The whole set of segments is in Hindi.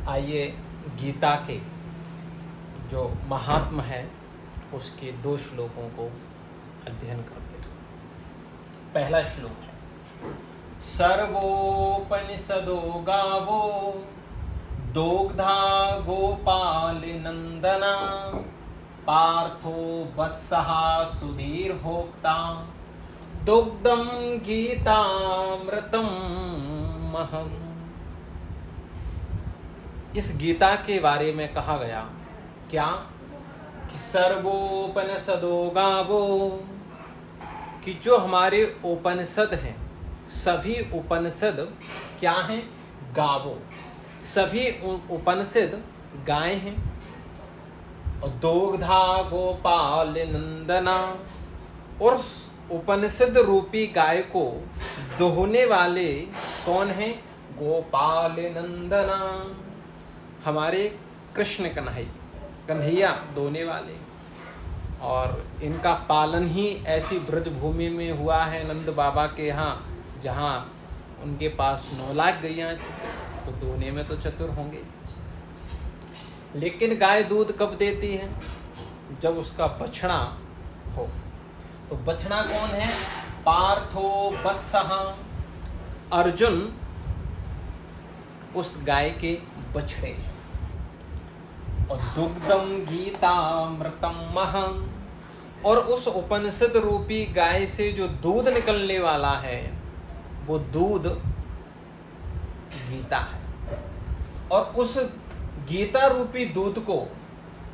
आइए गीता के जो महात्म है उसके 2 श्लोकों को अध्ययन करते हैं। पहला श्लोक है, सर्वोपनिषदो गावो दोग्धा गोपाल नंदना पार्थो वत्सः सुधीर भोक्ता दुग्धम गीतामृतम महम्। इस गीता के बारे में कहा गया क्या कि सर्वोपनिषदो गावो, कि जो हमारे उपनिषद हैं सभी उपनिषद क्या हैं? गावो, सभी उपनिषद गाय हैं। और दोग्धा गोपाल नंदना, और उपनिषद रूपी गाय को दोहने वाले कौन हैं? गोपाल नंदना, हमारे कृष्ण कन्हैया दोने वाले। और इनका पालन ही ऐसी ब्रज भूमि में हुआ है नंद बाबा के यहाँ, जहाँ उनके पास 9 लाख गैया थी, तो दोने में तो चतुर होंगे। लेकिन गाय दूध कब देती है? जब उसका बछड़ा हो। तो बछड़ा कौन है? पार्थो वत्सः, अर्जुन उस गाय के बछड़े। और दुग्धम गीतामृतम महम्, और उस उपनिषद रूपी गाय से जो दूध निकलने वाला है वो दूध गीता है। और उस गीता रूपी दूध को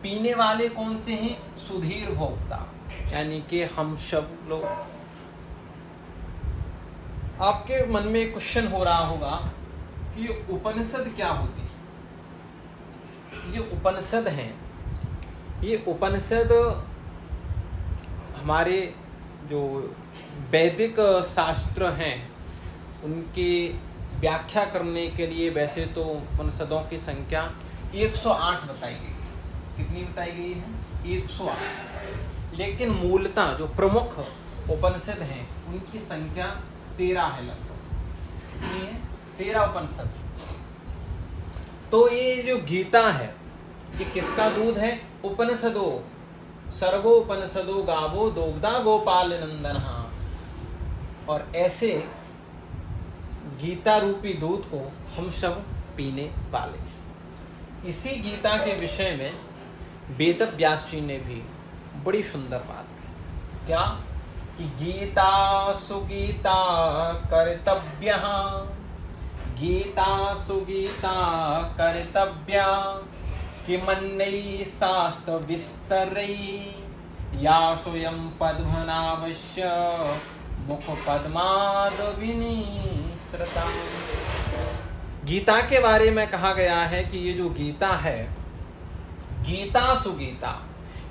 पीने वाले कौन से हैं? सुधीर भोक्ता, यानी कि हम सब लोग। आपके मन में क्वेश्चन हो रहा होगा कि उपनिषद क्या होती है? ये उपनिषद हैं, ये उपनिषद हमारे जो वैदिक शास्त्र हैं उनकी व्याख्या करने के लिए वैसे तो उपनिषदों की संख्या 108 बताई गई है। कितनी बताई गई है? 108। लेकिन मूलतः जो प्रमुख उपनिषद हैं उनकी संख्या 13 है लगभग। कितनी है? 13 उपनिषद। तो ये जो गीता है ये किसका दूध है? उपनिषदो, सर्वोपनिषदो गावो दोग्धा गोपाल नंदनः। और ऐसे गीता रूपी दूध को हम सब पीने वाले हैं। इसी गीता के विषय में वेद व्यास जी ने भी बड़ी सुंदर बात कही। क्या? कि गीता सुगीता कर्तव्यः, गीता सुगीता कर्तव्या किमन्यै शास्त्र विस्तरै या स्वयं पद्मनाभस्य मुख पद्माद विनिसृता। गीता के बारे में कहा गया है कि ये जो गीता है, गीता सुगीता,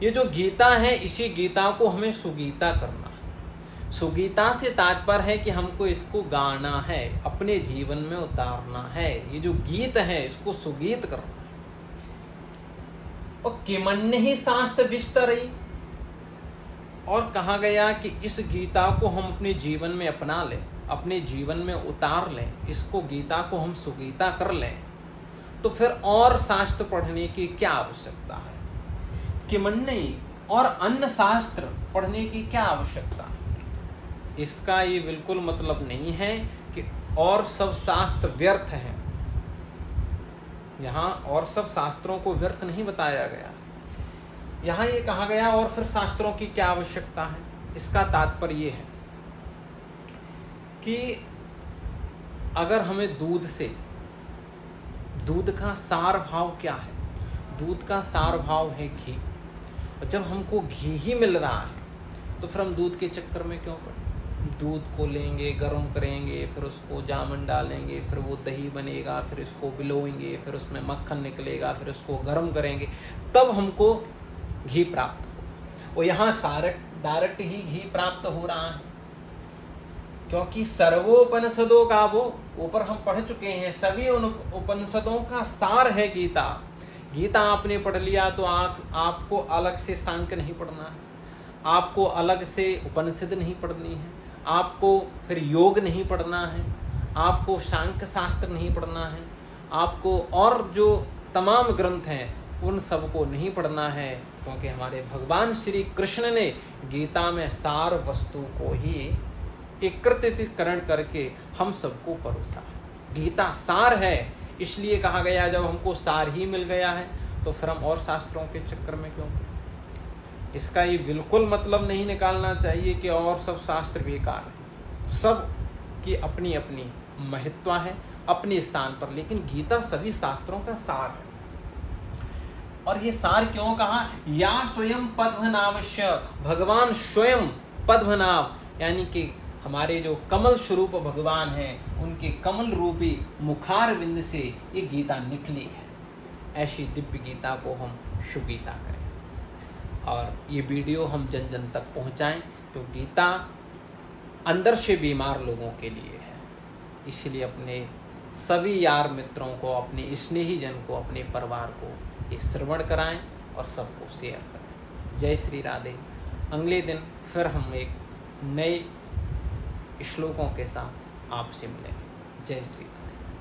ये जो गीता है इसी गीता को हमें सुगीता करना है। सुगीता से तात्पर्य है कि हमको इसको गाना है, अपने जीवन में उतारना है। ये जो गीत है इसको सुगीत करना है। और किमन्य ही शास्त्र विस्तरै, और कहा गया कि इस गीता को हम अपने जीवन में अपना लें, अपने जीवन में उतार लें, इसको गीता को हम सुगीता कर लें, तो फिर और शास्त्र पढ़ने की क्या आवश्यकता है? किमन्य, और अन्य शास्त्र पढ़ने की क्या आवश्यकता है? इसका ये बिल्कुल मतलब नहीं है कि और सब शास्त्र व्यर्थ हैं। यहाँ और सब शास्त्रों को व्यर्थ नहीं बताया गया। यहाँ ये कहा गया और फिर शास्त्रों की क्या आवश्यकता है। इसका तात्पर्य ये है कि अगर हमें दूध से, दूध का सार भाव क्या है? दूध का सार भाव है घी। और जब हमको घी ही मिल रहा है तो फिर हम दूध के चक्कर में क्यों पड़े? दूध को लेंगे, गर्म करेंगे, फिर उसको जामन डालेंगे, फिर वो दही बनेगा, फिर इसको बिलोएंगे, फिर उसमें मक्खन निकलेगा, फिर उसको गर्म करेंगे, तब हमको घी प्राप्त हो। और यहाँ डायरेक्ट ही घी प्राप्त हो रहा है, क्योंकि सर्वोपनिषदों का वो ऊपर हम पढ़ चुके हैं। सभी उन उपनिषदों का सार है गीता। गीता आपने पढ़ लिया तो आपको अलग से सांख्य नहीं पढ़ना है, आपको अलग से उपनिषद नहीं पढ़नी है, आपको फिर योग नहीं पढ़ना है, आपको सांख्य शास्त्र नहीं पढ़ना है, आपको और जो तमाम ग्रंथ हैं उन सबको नहीं पढ़ना है, क्योंकि हमारे भगवान श्री कृष्ण ने गीता में सार वस्तु को ही एकत्रीकरण करके हम सबको परोसा। गीता सार है, इसलिए कहा गया जब हमको सार ही मिल गया है तो फिर हम और शास्त्रों के चक्कर में क्यों पड़े। इसका ये बिल्कुल मतलब नहीं निकालना चाहिए कि और सब शास्त्र बेकार है। सब की अपनी अपनी महत्व है अपने स्थान पर, लेकिन गीता सभी शास्त्रों का सार है। और ये सार क्यों कहा? या स्वयं पद्मनाभस्य, भगवान स्वयं पद्मनाभ यानी कि हमारे जो कमल स्वरूप भगवान हैं उनके कमल रूपी मुखार बिंद से ये गीता निकली है। ऐसी दिव्य गीता को हम सुगीता करें और ये वीडियो हम जन जन तक पहुंचाएं, तो गीता अंदर से बीमार लोगों के लिए है। इसलिए अपने सभी यार मित्रों को, अपने स्नेही जन को, अपने परिवार को ये श्रवण कराएं और सबको शेयर करें। जय श्री राधे। अगले दिन फिर हम एक नए श्लोकों के साथ आपसे मिलेंगे। जय श्री राधे।